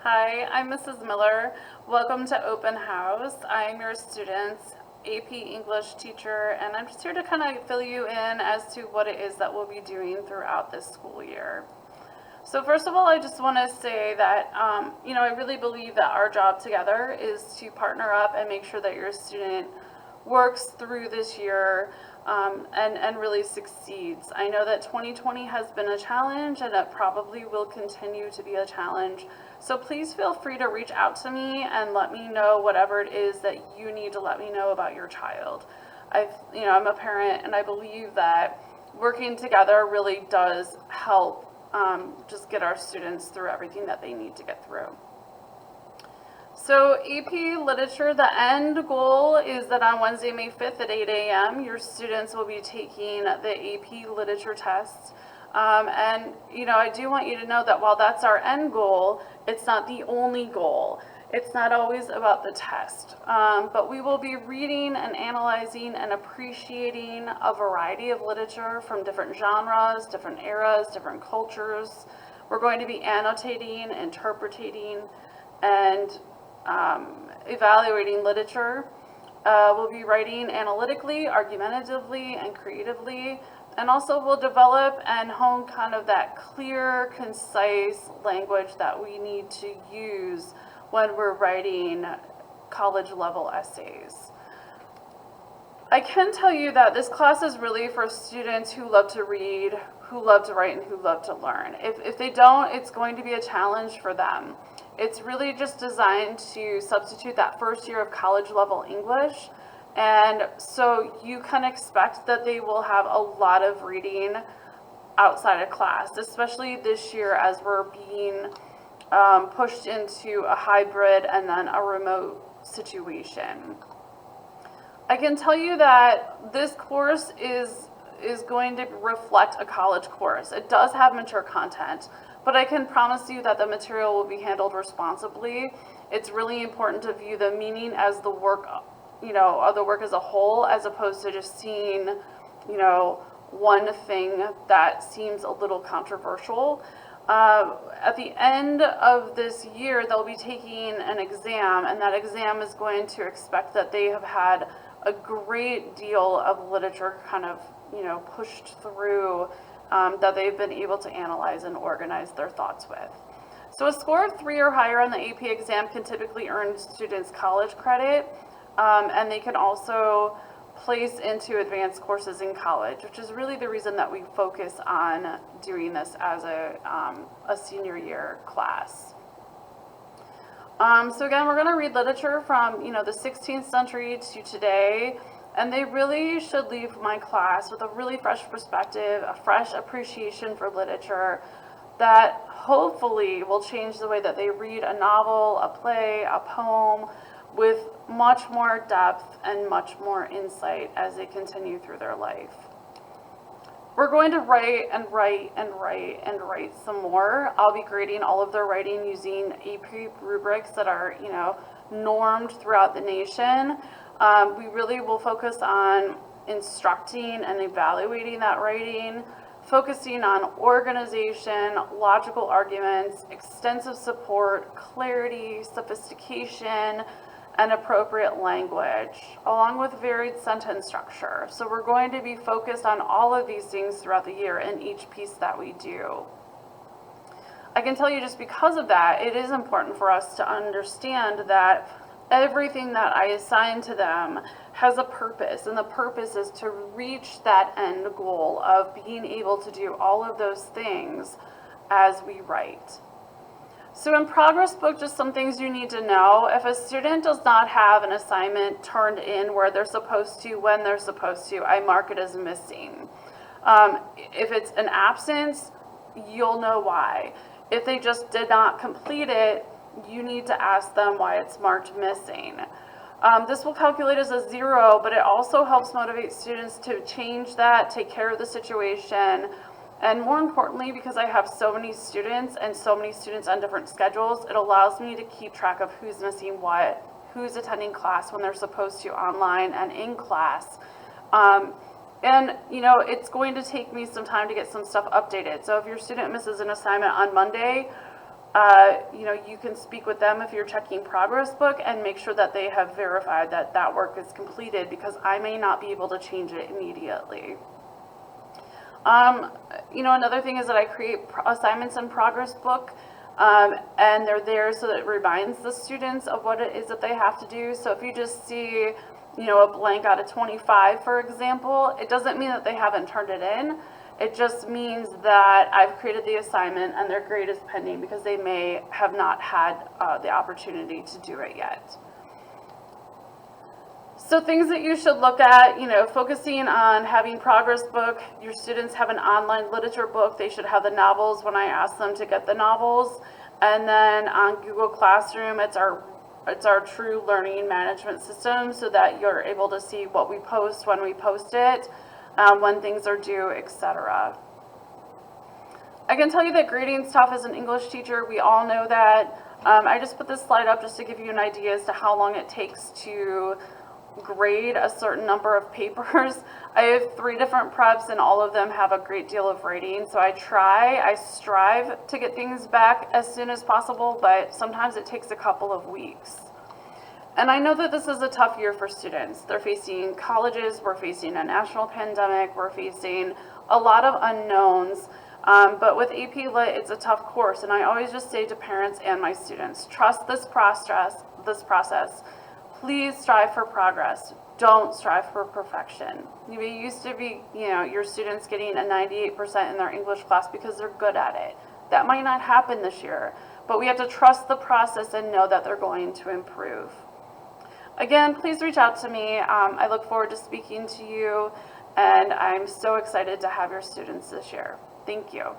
Hi, I'm Mrs. Miller. Welcome to Open House. I'm your student's AP English teacher, and I'm just here to kind of fill you in as to what it is that we'll be doing throughout this school year. So first of all, I just want to say that, I really believe that our job together is to partner up and make sure that your student works through this year and really succeeds. I know that 2020 has been a challenge and it probably will continue to be a challenge. So please feel free to reach out to me and let me know whatever it is that you need to let me know about your child. I'm a parent and I believe that working together really does help just get our students through everything that they need to get through. So AP Literature, the end goal is that on Wednesday, May 5th at 8 a.m., your students will be taking the AP Literature test. I do want you to know that while that's our end goal, it's not the only goal. It's not always about the test, but we will be reading and analyzing and appreciating a variety of literature from different genres, different eras, different cultures. We're going to be annotating, interpreting, and evaluating literature. We'll be writing analytically, argumentatively, and creatively. And also we'll develop and hone kind of that clear, concise language that we need to use when we're writing college level essays. I can tell you that this class is really for students who love to read, who love to write, and who love to learn. If they don't, it's going to be a challenge for them. It's really just designed to substitute that first year of college level English. And so you can expect that they will have a lot of reading outside of class, especially this year as we're being pushed into a hybrid and then a remote situation. I can tell you that this course is going to reflect a college course. It does have mature content, but I can promise you that the material will be handled responsibly. It's really important to view the meaning as the work, of the work as a whole, as opposed to just seeing, one thing that seems a little controversial. At the end of this year, they'll be taking an exam, and that exam is going to expect that they have had a great deal of literature kind of, pushed through that they've been able to analyze and organize their thoughts with. So a score of 3 or higher on the AP exam can typically earn students college credit, and they can also place into advanced courses in college, which is really the reason that we focus on doing this as a senior year class. So again, we're going to read literature from the 16th century to today, and they really should leave my class with a really fresh perspective, a fresh appreciation for literature that hopefully will change the way that they read a novel, a play, a poem, with much more depth and much more insight as they continue through their life. We're going to write and write and write and write some more. I'll be grading all of their writing using AP rubrics that are, normed throughout the nation. We really will focus on instructing and evaluating that writing, focusing on organization, logical arguments, extensive support, clarity, sophistication, and appropriate language, along with varied sentence structure. So we're going to be focused on all of these things throughout the year in each piece that we do. I can tell you just because of that, it is important for us to understand that everything that I assign to them has a purpose, and the purpose is to reach that end goal of being able to do all of those things as we write. So in progress book, just some things you need to know. If a student does not have an assignment turned in where they're supposed to, when they're supposed to, I mark it as missing. If it's an absence, you'll know why. If they just did not complete it, you need to ask them why it's marked missing. This will calculate as a 0, but it also helps motivate students to change that, take care of the situation. And more importantly, because I have so many students and so many students on different schedules, it allows me to keep track of who's missing what, who's attending class when they're supposed to online and in class. It's going to take me some time to get some stuff updated. So if your student misses an assignment on Monday, you can speak with them if you're checking progress book and make sure that they have verified that that work is completed, because I may not be able to change it immediately. Another thing is that I create assignments in progress book, and they're there so that it reminds the students of what it is that they have to do. So if you just see, a blank out of 25, for example, it doesn't mean that they haven't turned it in. It just means that I've created the assignment and their grade is pending because they may have not had the opportunity to do it yet. So things that you should look at, focusing on having progress book. Your students have an online literature book. They should have the novels when I ask them to get the novels. And then on Google Classroom, it's our true learning management system, so that you're able to see what we post, when we post it, when things are due, etc. I can tell you that grading's tough as an English teacher. We all know that. I just put this slide up just to give you an idea as to how long it takes to grade a certain number of papers. I have 3 different preps and all of them have a great deal of writing, so I strive to get things back as soon as possible, but sometimes it takes a couple of weeks. And I know that this is a tough year for students. They're facing colleges, we're facing a national pandemic, we're facing a lot of unknowns, but with AP Lit, it's a tough course, and I always just say to parents and my students, trust this process. Please strive for progress. Don't strive for perfection. It used to be, your students getting a 98% in their English class because they're good at it. That might not happen this year, but we have to trust the process and know that they're going to improve. Again, please reach out to me. I look forward to speaking to you, and I'm so excited to have your students this year. Thank you.